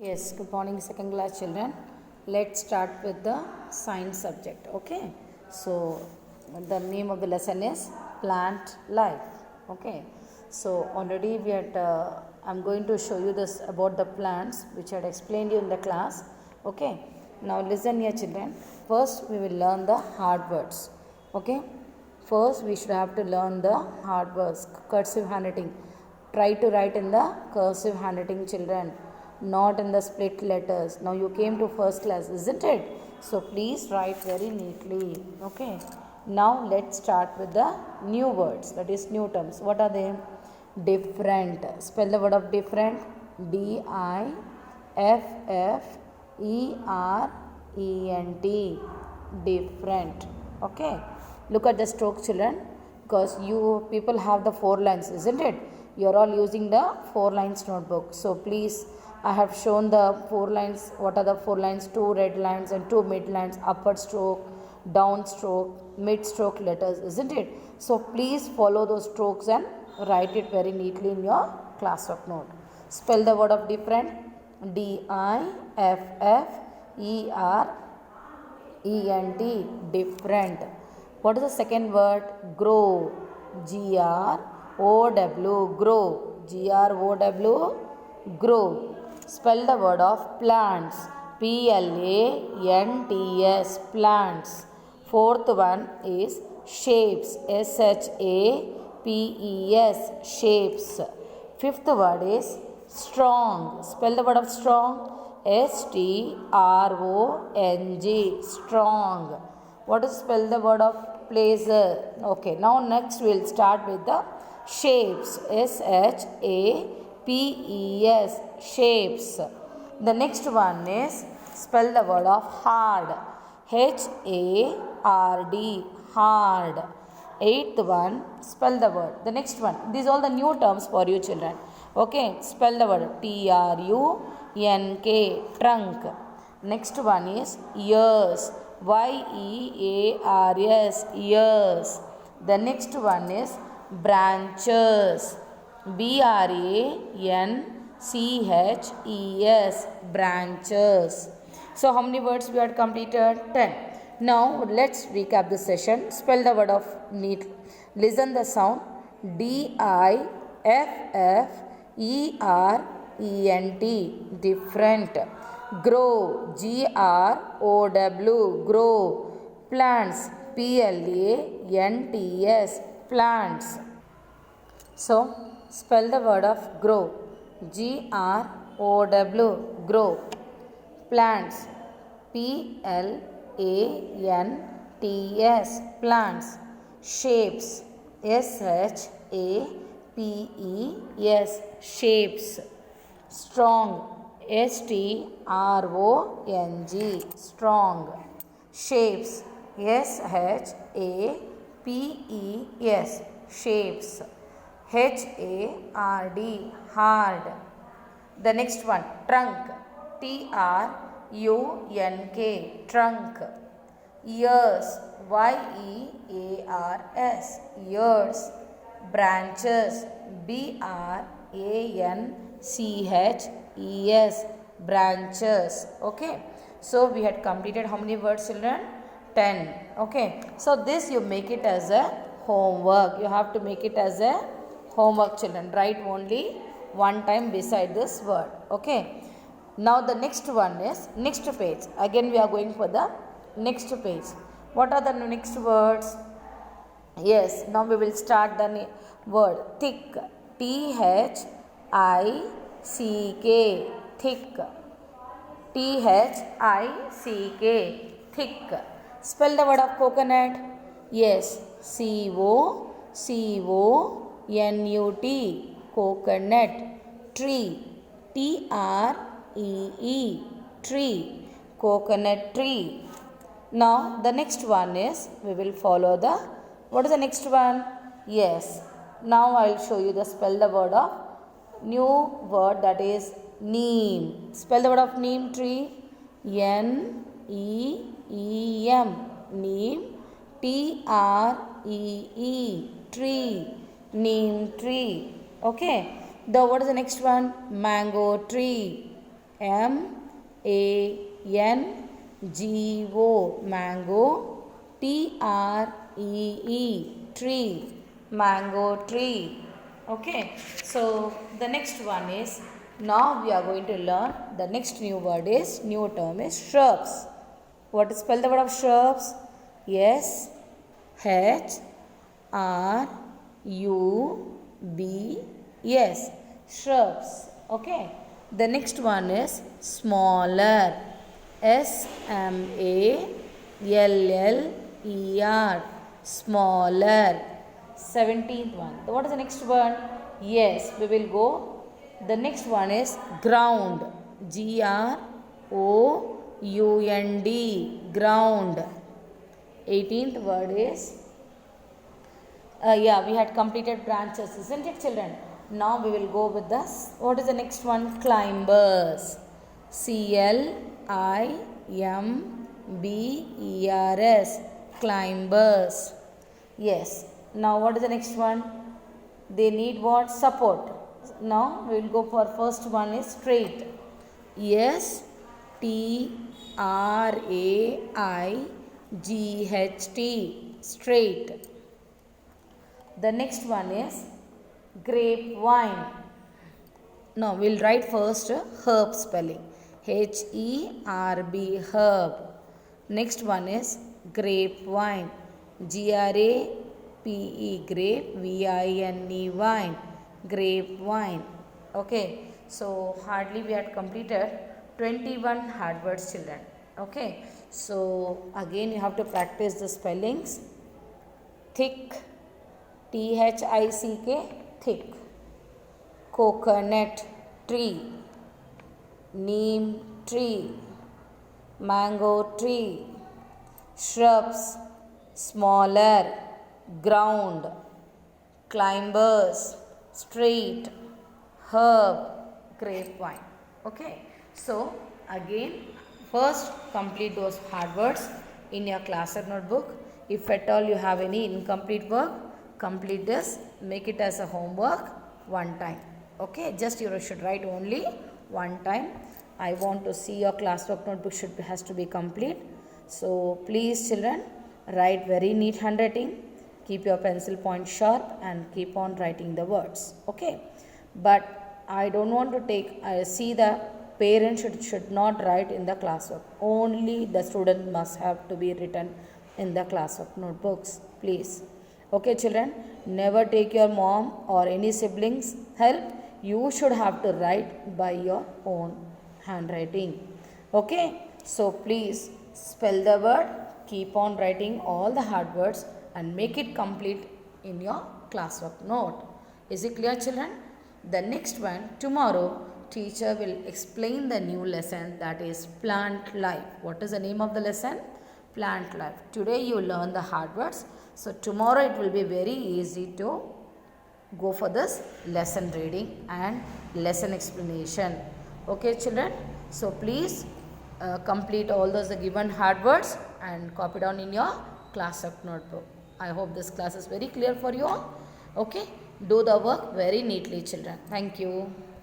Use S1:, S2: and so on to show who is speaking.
S1: Yes, good morning, second class children. Let's start with the science subject. Okay, so the name of the lesson is plant life. Okay, so already we had I'm going to show you this about the plants which I had explained you in the class. Okay, now listen here, children. First, we will learn the hard words. Okay, first we should have to learn the hard words, cursive handwriting. Try to write in the cursive handwriting, children, not in the split letters. Now you came to first class, isn't it? So please write very neatly. Okay. Now let's start with the new words, that is new terms. What are they? Different. Spell the word of different. D-I-F-F-E-R-E-N-T. Different. Okay. Look at the stroke, children, because you people have the 4 lines, isn't it? You are all using the 4 lines notebook. So please, I have shown the 4 lines. What are the 4 lines? 2 red lines and 2 mid lines, upper stroke, down stroke, mid stroke letters, isn't it? So please follow those strokes and write it very neatly in your classwork note. Spell the word of different. D-I-F-F-E-R-E-N-T. Different. What is the second word? Grow. G-R-O-W. Grow. G-R-O-W. Grow. Spell the word of plants. P-L-A-N-T-S. Plants. Fourth one is shapes. S-H-A-P-E-S. Shapes. Fifth word is strong. Spell the word of strong. S-T-R-O-N-G. Strong. What is spell the word of pleasure? Okay, now next we will start with the shapes. S-H-A-P-E-S. Shapes. The next one is spell the word of hard. H-A-R-D. Hard. Eighth one, spell the word. The next one. These are all the new terms for you, children. Okay, spell the word. T-R-U-N-K. Trunk. Next one is ears. Y-E-A-R-S. Ears. The next one is branches. B-R-A-N-C-H-E-S. Branches. So how many words we had completed? 10. Now let's recap the session. Spell the word of neat. Listen the sound. D-I-F-F-E-R-E-N-T. Different. Grow. G-R-O-W. Grow. Plants. P-L-A-N-T-S. Plants. So spell the word of grow. G-R-O-W. Grow. Plants. P-L-A-N-T-S. Plants. Shapes. S-H-A-P-E-S. Shapes. Strong. S-T-R-O-N-G. Strong. Shapes. S-H-A-P-E-S. Shapes. H-A-R-D. Hard. The next one. Trunk. T-R-U-N-K. Trunk. Ears. Y-E-A-R-S. Ears. Branches. B-R-A-N-C-H-E-S. Branches. Okay. So we had completed how many words, children? 10. Okay. So this you make it as a homework. You have to make it as a homework, children. Write only one time beside this word. Okay. Now the next one is next page. Again we are going for the next page. What are the next words? Yes. Now we will start the word thick. T-H-I-C-K. Thick. T-H-I-C-K. Thick. Spell the word of coconut. Yes. C-O-C-O-N-U-T. Coconut. Tree. T-R-E-E. Tree. Coconut tree. Now the next one is we will follow the. What is the next one? Yes. Now I will show you the spell the word of new word, that is neem. Spell the word of neem tree. N-E-E-M. Neem. T-R-E-E. Tree. Neem tree. Okay. What is the next one? Mango tree. mango, mango, tree, tree, mango tree. Okay, so the next one is, now we are going to learn the next new word is, new term is shrubs. What is spell the word of shrubs? S H R U B S, shrubs. Okay, the next one is smaller. SMALLER, smaller. 17th one. What is the next one? Yes, we will go. The next one is ground. GROUND, ground. 18th word is, yeah, we had completed branches, isn't it, children? Now we will go with this. What is the next one? Climbers. CLIMBERS, climbers. Yes. Now what is the next one? They need what? Support. Now we will go for first one is straight. STRAIGHT, straight. The next one is grapevine. Now we will write first herb spelling. HERB, herb. Next one is grapevine. GRAPE, grape. VINE, vine. Grapevine. Okay, so hardly we had completed 21 hard words, children. Okay, so again you have to practice the spellings. Thick, THICK, thick. Coconut tree, neem tree, mango tree. Shrubs, smaller. Ground, climbers, straight. Herb, grapevine. Okay, so again first complete those hard words in your class notebook. If at all you have any incomplete work, complete this, make it as a homework one time. Okay, just you should write only one time. I want to see your classwork notebook has to be complete. So please children, write very neat handwriting. Keep your pencil point sharp and keep on writing the words. Okay, but I don't want to see the parents should not write in the classwork. Only the student must have to be written in the classwork notebooks, please. Okay children, never take your mom or any siblings help. You should have to write by your own handwriting. Okay, so please spell the word, keep on writing all the hard words and make it complete in your classwork note. Is it clear children? The next one, tomorrow teacher will explain the new lesson, that is plant life. What is the name of the lesson? Plant life. Today you learn the hard words. So tomorrow it will be very easy to go for this lesson reading and lesson explanation. Okay children, so please complete all those given hard words and copy down in your classwork notebook. I hope this class is very clear for you all. Okay, do the work very neatly children. Thank you.